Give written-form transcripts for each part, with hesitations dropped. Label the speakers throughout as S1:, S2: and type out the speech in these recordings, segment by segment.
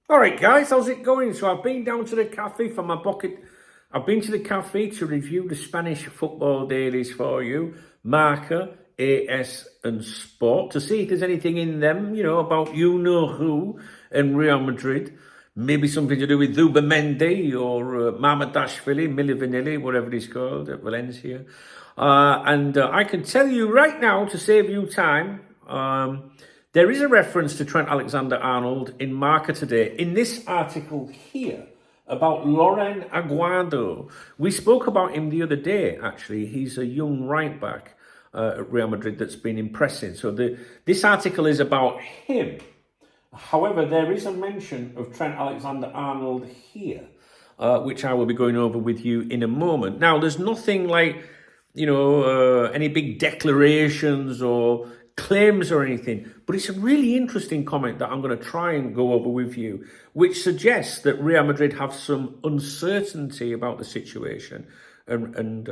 S1: All right, guys, how's it going? So I've been down to the cafe for my bucket. I've been to the cafe to review the Spanish football dailies for you, Marca, AS, and Sport, to see if there's anything in them, about you-know-who and Real Madrid. Maybe something to do with Zubamendi or Mamadashvili, Milivanilli, whatever he's called, at Valencia. And I can tell you right now, to save you time, there is a reference to Trent Alexander-Arnold in Marca today, in this article here, about Loren Aguado. We spoke about him the other day, actually. He's a young right-back at Real Madrid that's been impressing. So this article is about him. However, there is a mention of Trent Alexander-Arnold here, which I will be going over with you in a moment. Now, there's nothing like, any big declarations or claims or anything, but it's a really interesting comment that I'm going to try and go over with you, which suggests that Real Madrid have some uncertainty about the situation and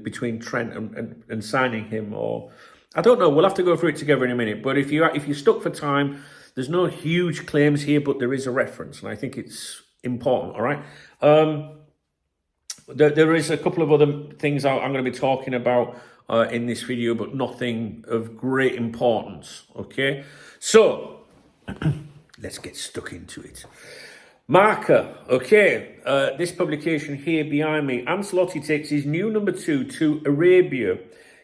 S1: between Trent and signing him, or I don't know. We'll have to go through it together in a minute. But if you're stuck for time, there's no huge claims here, but there is a reference, and I think it's important. All right. There is a couple of other things I'm going to be talking about in this video, but nothing of great importance, okay? So, let's get stuck into it. Marca, okay, this publication here behind me. Ancelotti takes his new number 2 to Arabia.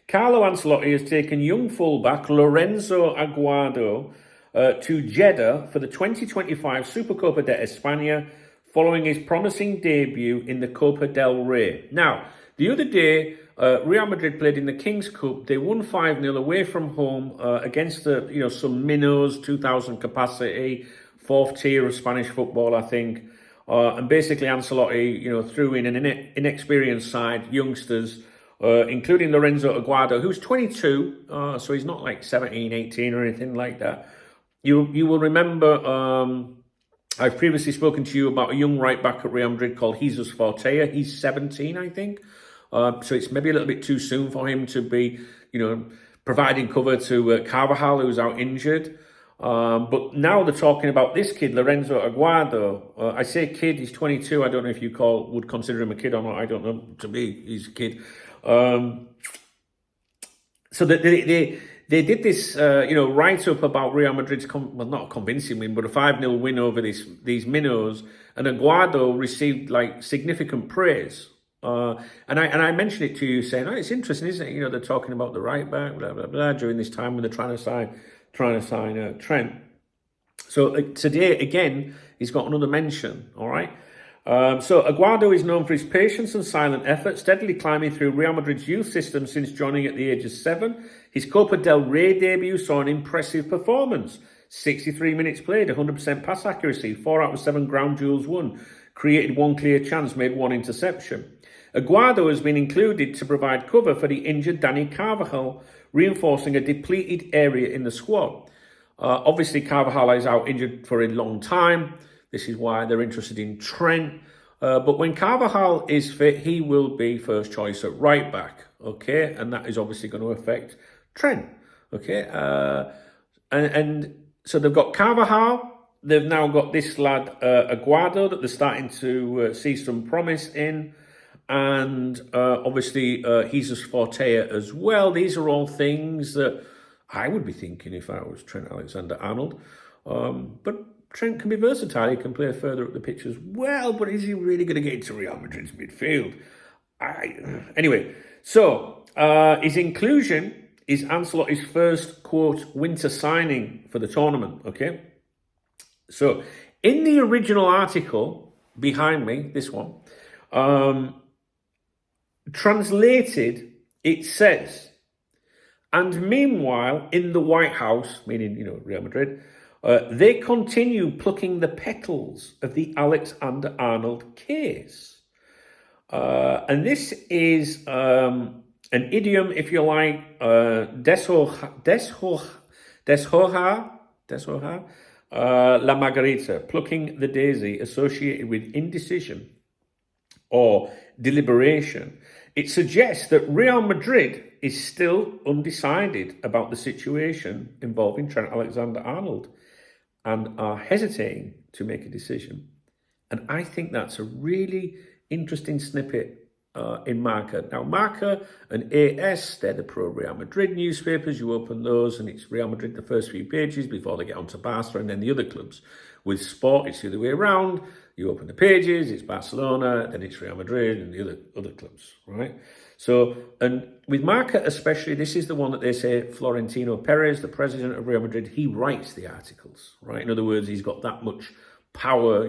S1: Carlo Ancelotti has taken young fullback Lorenzo Aguado to Jeddah for the 2025 Supercopa de España, following his promising debut in the Copa del Rey. Now, the other day, Real Madrid played in the King's Cup. They won 5-0 away from home against some minnows, 2,000 capacity, fourth tier of Spanish football, I think. And basically, Ancelotti, threw in an inexperienced side, youngsters, including Lorenzo Aguado, who's 22, so he's not like 17, 18 or anything like that. You will remember I've previously spoken to you about a young right back at Real Madrid called Jesus Fortea. He's 17, I think. So it's maybe a little bit too soon for him to be, providing cover to Carvajal, who's out injured. But now they're talking about this kid, Lorenzo Aguado. I say kid, he's 22. I don't know if you would consider him a kid or not. I don't know. To me, he's a kid. So they did this, write-up about Real Madrid's, not a convincing win, but a 5-0 win over these minnows. And Aguado received, significant praise. And I mentioned it to you, saying, it's interesting, isn't it? They're talking about the right-back, blah, blah, blah, during this time when they're trying to sign Trent. So today, again, he's got another mention, all right? So Aguado is known for his patience and silent effort, steadily climbing through Real Madrid's youth system since joining at the age of 7. His Copa del Rey debut saw an impressive performance. 63 minutes played, 100% pass accuracy, 4 out of 7 ground duels won, created 1 clear chance, made 1 interception. Aguado has been included to provide cover for the injured Dani Carvajal, reinforcing a depleted area in the squad. Obviously, Carvajal is out injured for a long time. This is why they're interested in Trent. But when Carvajal is fit, he will be first choice at right back, okay? And that is obviously going to affect Trent, okay? And so they've got Carvajal. They've now got this lad, Aguado, that they're starting to see some promise in. And obviously, Jesus Fortea as well. These are all things that I would be thinking if I was Trent Alexander-Arnold. But Trent can be versatile. He can play further up the pitch as well. But is he really going to get into Real Madrid's midfield? Anyway, so his inclusion is Ancelotti's first, quote, winter signing for the tournament, okay? So in the original article behind me, this one, translated, it says, and meanwhile, in the White House, meaning, Real Madrid, they continue plucking the petals of the Alexander-Arnold case. And this is an idiom, if you like, deshoja la margarita, plucking the daisy, associated with indecision or deliberation. It suggests that Real Madrid is still undecided about the situation involving Trent Alexander-Arnold. and are hesitating to make a decision. And I think that's a really interesting snippet in Marca. Now, Marca and AS, they're the pro-Real Madrid newspapers. You open those and it's Real Madrid the first few pages before they get onto Barca and then the other clubs. With Sport, it's the other way around. You open the pages, it's Barcelona, then it's Real Madrid and the other clubs, right? So, and with Marca especially, this is the one that they say Florentino Perez, the president of Real Madrid, he writes the articles, right? In other words, he's got that much power,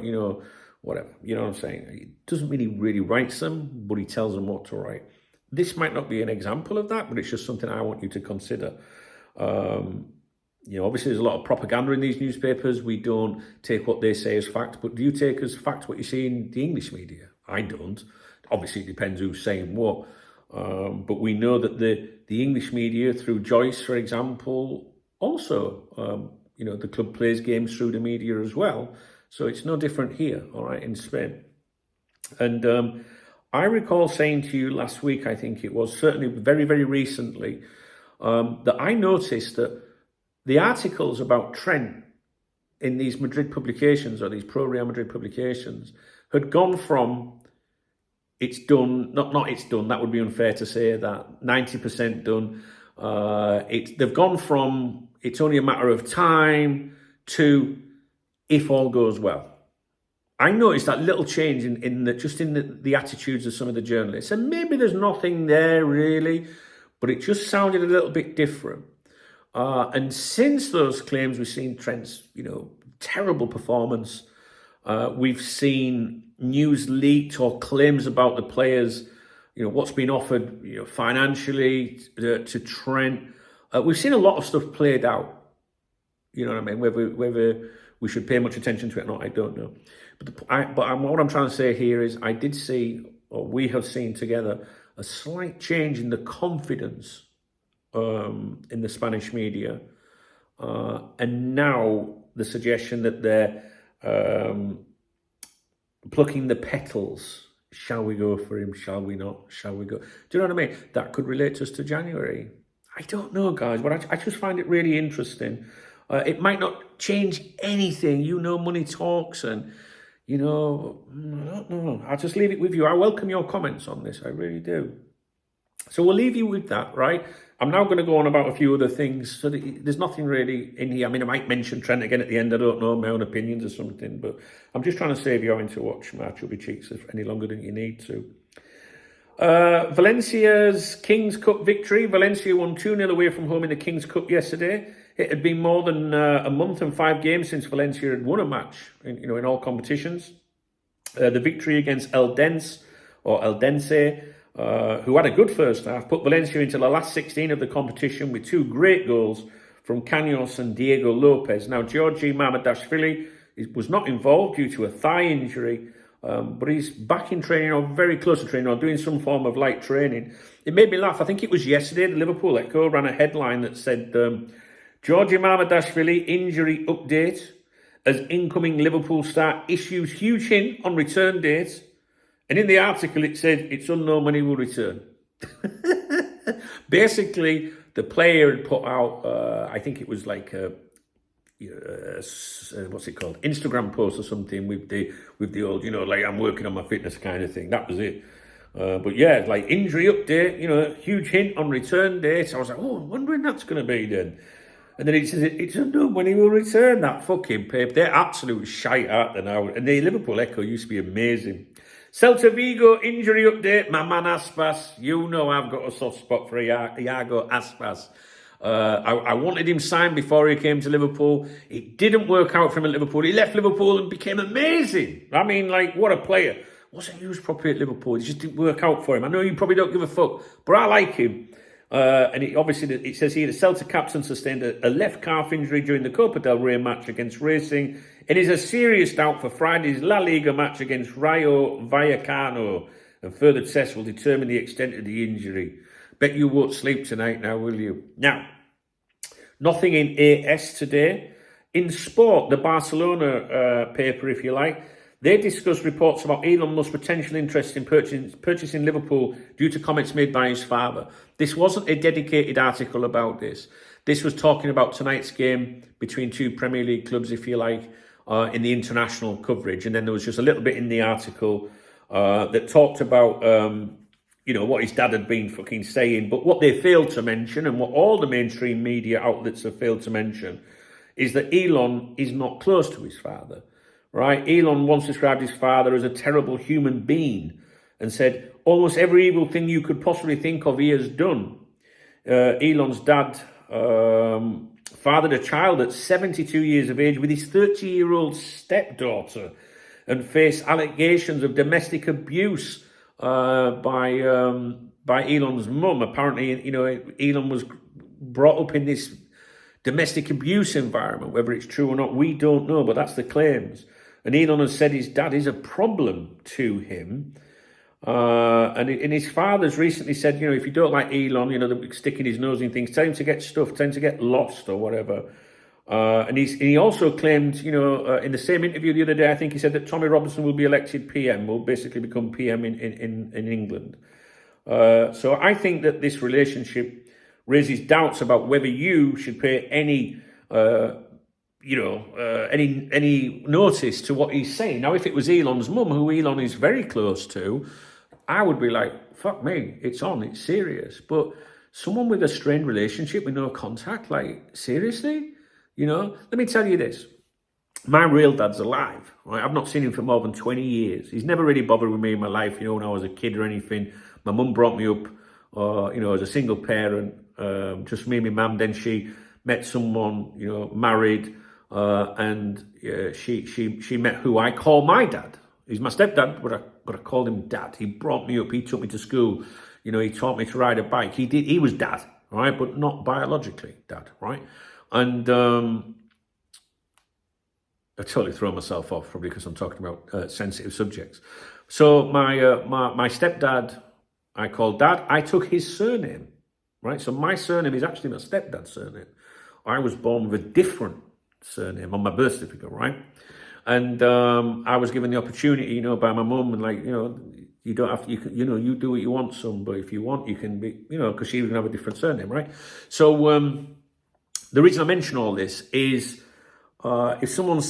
S1: whatever, you know what I'm saying? He doesn't really write them, but he tells them what to write. This might not be an example of that, but it's just something I want you to consider. Obviously there's a lot of propaganda in these newspapers. We don't take what they say as fact, but do you take as fact what you see in the English media? I don't. Obviously it depends who's saying what. But we know that the English media, through Joyce, for example, also, the club plays games through the media as well. So it's no different here, all right, in Spain. And I recall saying to you last week, I think it was, certainly very, very recently, that I noticed that the articles about Trent in these Madrid publications, or these pro-Real Madrid publications, had gone from it's done, not it's done, that would be unfair to say that, 90% done. They've gone from it's only a matter of time to if all goes well. I noticed that little change in the attitudes of some of the journalists, and maybe there's nothing there really, but it just sounded a little bit different. And since those claims, we've seen Trent's, terrible performance. We've seen news leaked or claims about the players, what's been offered, financially to Trent. We've seen a lot of stuff played out. You know what I mean? Whether we should pay much attention to it or not, I don't know. But what I'm trying to say here is I did see, or we have seen together, a slight change in the confidence in the Spanish media. And now the suggestion that they're plucking the petals. Shall we go for him? Shall we not? Shall we go? Do you know what I mean? That could relate us to January. I don't know, guys, but I just find it really interesting. It might not change anything. Money talks and, I don't know. I'll just leave it with you. I welcome your comments on this. I really do. So we'll leave you with that, right? I'm now going to go on about a few other things. So there's nothing really in here. I mean, I might mention Trent again at the end. I don't know, my own opinions or something. But I'm just trying to save you having to watch my chubby cheeks any longer than you need to. Valencia's Kings Cup victory. Valencia won 2-0 away from home in the Kings Cup yesterday. It had been more than a month and 5 games since Valencia had won a match in all competitions. The victory against Eldense, who had a good first half, put Valencia into the last 16 of the competition with 2 great goals from Caños and Diego Lopez. Now, Georgi Mamardashvili was not involved due to a thigh injury, but he's back in training, or very close to training, or doing some form of light training. It made me laugh. I think it was yesterday, the Liverpool Echo ran a headline that said, Georgi Mamardashvili injury update as incoming Liverpool star issues huge hint on return date. And in the article, it said it's unknown when he will return. Basically, the player had put out, I think it was like what's it called? Instagram post or something with the old, like I'm working on my fitness kind of thing. That was it. But yeah, like injury update, huge hint on return date. I was like, I'm wondering that's going to be then. And then it says it's unknown when he will return. That fucking paper. They're absolute shite, aren't they now? And the Liverpool Echo used to be amazing. Celta Vigo injury update. My man Aspas. I've got a soft spot for Iago Aspas. I wanted him signed before he came to Liverpool. It didn't work out for him at Liverpool. He left Liverpool and became amazing. I mean, what a player. Wasn't used properly at Liverpool. It just didn't work out for him. I know you probably don't give a fuck, but I like him. And it says here the Celta captain sustained a left calf injury during the Copa del Rey match against Racing. It is a serious doubt for Friday's La Liga match against Rayo Vallecano, and further tests will determine the extent of the injury. Bet you won't sleep tonight now, will you? Now, nothing in AS today. In Sport, the Barcelona paper, if you like, they discussed reports about Elon Musk's potential interest in purchasing Liverpool due to comments made by his father. This wasn't a dedicated article about this. This was talking about tonight's game between two Premier League clubs, if you like, in the international coverage. And then there was just a little bit in the article that talked about, what his dad had been fucking saying. But what they failed to mention, and what all the mainstream media outlets have failed to mention, is that Elon is not close to his father, right? Elon once described his father as a terrible human being and said, almost every evil thing you could possibly think of, he has done. Elon's dad fathered a child at 72 years of age with his 30-year-old stepdaughter and faced allegations of domestic abuse by Elon's mum. Apparently, Elon was brought up in this domestic abuse environment. Whether it's true or not, we don't know, but that's the claims. And Elon has said his dad is a problem to him. And his father's recently said, if you don't like Elon, sticking his nose in things, tell him to get stuffed, tell him to get lost or whatever. And he also claimed, in the same interview the other day, I think he said that Tommy Robinson will be elected PM, will basically become PM in England. So I think that this relationship raises doubts about whether you should pay any notice to what he's saying. Now, if it was Elon's mum, who Elon is very close to, I would be like, fuck me, it's on, it's serious. But someone with a strained relationship with no contact, like, seriously? Let me tell you this. My real dad's alive, right? I've not seen him for more than 20 years. He's never really bothered with me in my life, when I was a kid or anything. My mum brought me up, as a single parent, just me and my mum. Then she met someone, married, and she met who I call my dad. He's my stepdad, but I called him dad. He brought me up. He took me to school. He taught me to ride a bike. He was dad, right? But not biologically dad, right? And I totally throw myself off, probably because I'm talking about sensitive subjects. So my stepdad, I called dad. I took his surname, right? So my surname is actually my stepdad's surname. I was born with a different surname on my birth certificate, right? And I was given the opportunity, by my mum, and you don't have to, you do what you want, son, but if you want, you can be, because she was going to have a different surname, right? So the reason I mention all this is if someone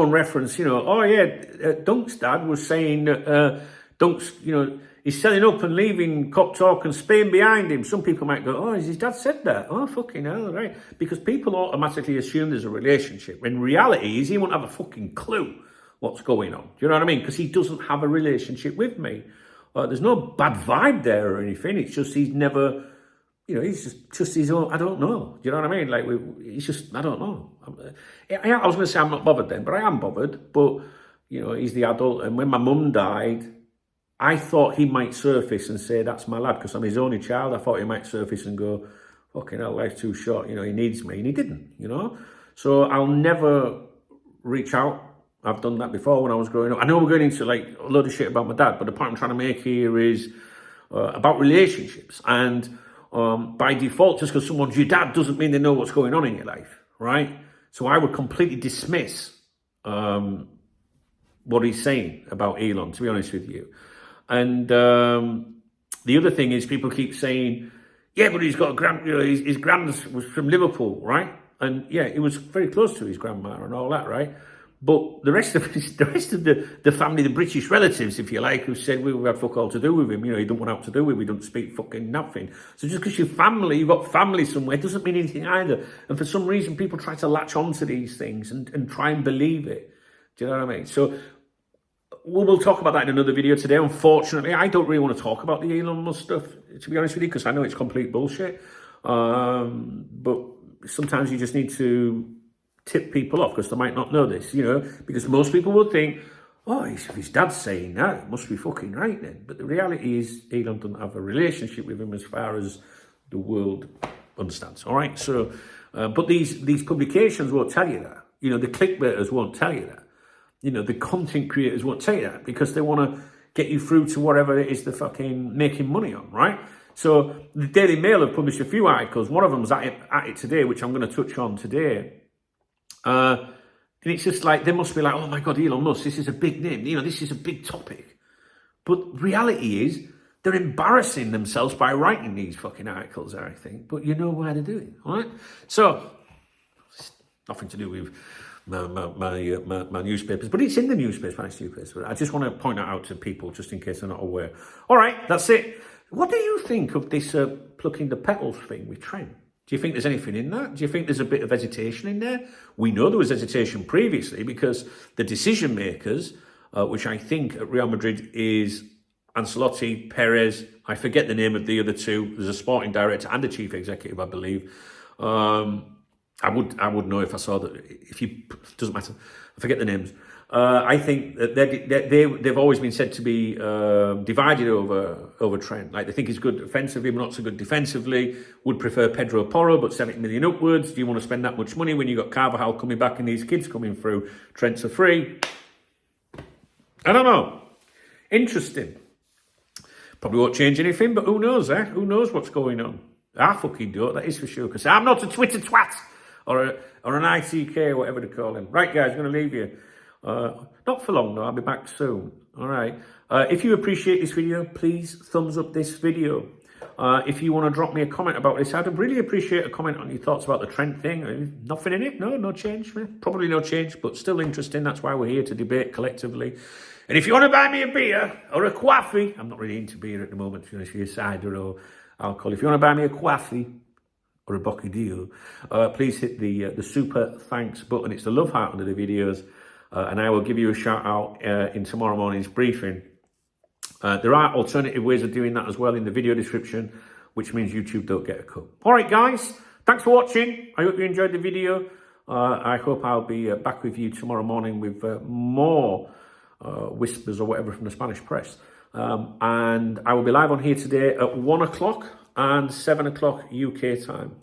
S1: referenced, Dunk's dad was saying Dunk's, he's selling up and leaving KopTalk and Spain behind him. Some people might go, has his dad said that? Oh, fucking hell, right? Because people automatically assume there's a relationship. When reality is he won't have a fucking clue what's going on. Do you know what I mean? Because he doesn't have a relationship with me. There's no bad vibe there or anything. It's just he's never, he's just his own, I don't know. Do you know what I mean? He's just, I don't know. I was going to say I'm not bothered then, but I am bothered. But, he's the adult. And when my mum died, I thought he might surface and say, that's my lad, because I'm his only child. I thought he might surface and go, fucking hell, life's too short. He needs me. And he didn't, So I'll never reach out. I've done that before when I was growing up. I know we're going into a load of shit about my dad, but the point I'm trying to make here is about relationships. And by default, just because someone's your dad doesn't mean they know what's going on in your life, right? So I would completely dismiss what he's saying about Elon, to be honest with you. And the other thing is people keep saying, yeah, but he's got a his grand was from Liverpool, right? And yeah, he was very close to his grandma and all that, right? But the rest of the family, the British relatives, if you like, who said we had fuck all to do with him, he don't want out to do with, we don't speak fucking nothing. So just because you've got family somewhere, doesn't mean anything either. And for some reason, people try to latch onto these things and try and believe it. Do you know what I mean? So we'll talk about that in another video today. Unfortunately, I don't really want to talk about the Elon Musk stuff, to be honest with you, because I know it's complete bullshit. But sometimes you just need to tip people off because they might not know this, because most people would think, if his dad's saying that, it must be fucking right then. But the reality is Elon doesn't have a relationship with him as far as the world understands, all right? So, but these publications won't tell you that. The clickbaiters won't tell you that. The content creators won't tell you that because they want to get you through to whatever it is they're fucking making money on, right? So the Daily Mail have published a few articles. One of them's at it today, which I'm going to touch on today. And it's just like, they must be like, oh my God, Elon Musk, this is a big name. This is a big topic. But reality is, they're embarrassing themselves by writing these fucking articles, I think. But you know why they do it, all right? So, it's nothing to do with my newspapers, but it's in the newspapers. I just want to point that out to people, just in case they're not aware. All right, that's it. What do you think of this plucking the petals thing with Trent? Do you think there's anything in that? Do you think there's a bit of hesitation in there? We know there was hesitation previously because the decision makers, which I think at Real Madrid is Ancelotti, Perez, I forget the name of the other two. There's a sporting director and a chief executive, I believe. I would know if I saw that. If you doesn't matter, I forget the names. I think that they've always been said to be divided over Trent. Like they think he's good offensively, but not so good defensively. Would prefer Pedro Porro, but 70 million upwards. Do you want to spend that much money when you got Carvajal coming back and these kids coming through? Trent's a free. I don't know. Interesting. Probably won't change anything, but who knows, eh? Who knows what's going on? I fucking don't, that is for sure, because I'm not a Twitter twat or an ICK, whatever they call him. Right, guys, I'm going to leave you. Not for long, though. I'll be back soon. All right. If you appreciate this video, please thumbs up this video. If you want to drop me a comment about this, I'd really appreciate a comment on your thoughts about the Trent thing. Nothing in it? No change? Probably no change, but still interesting. That's why we're here to debate collectively. And if you want to buy me a beer or a coffee, I'm not really into beer at the moment, to be honest with you, cider or alcohol. If you want to buy me a coffee or a bocadillo, please hit the super thanks button. It's the love heart under the videos, and I will give you a shout out in tomorrow morning's briefing. There are alternative ways of doing that as well in the video description, which means YouTube don't get a cut. All right, guys, thanks for watching. I hope you enjoyed the video. I hope I'll be back with you tomorrow morning with more whispers or whatever from the Spanish press. And I will be live on here today at 1 o'clock and 7 o'clock UK time.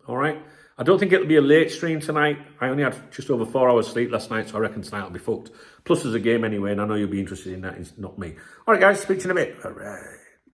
S1: All right. I don't think it'll be a late stream tonight. I only had just over 4 hours sleep last night, so I reckon tonight will be fucked. Plus there's a game anyway, and I know you'll be interested in that. It's not me. All right, guys, speak to you in a bit. All right.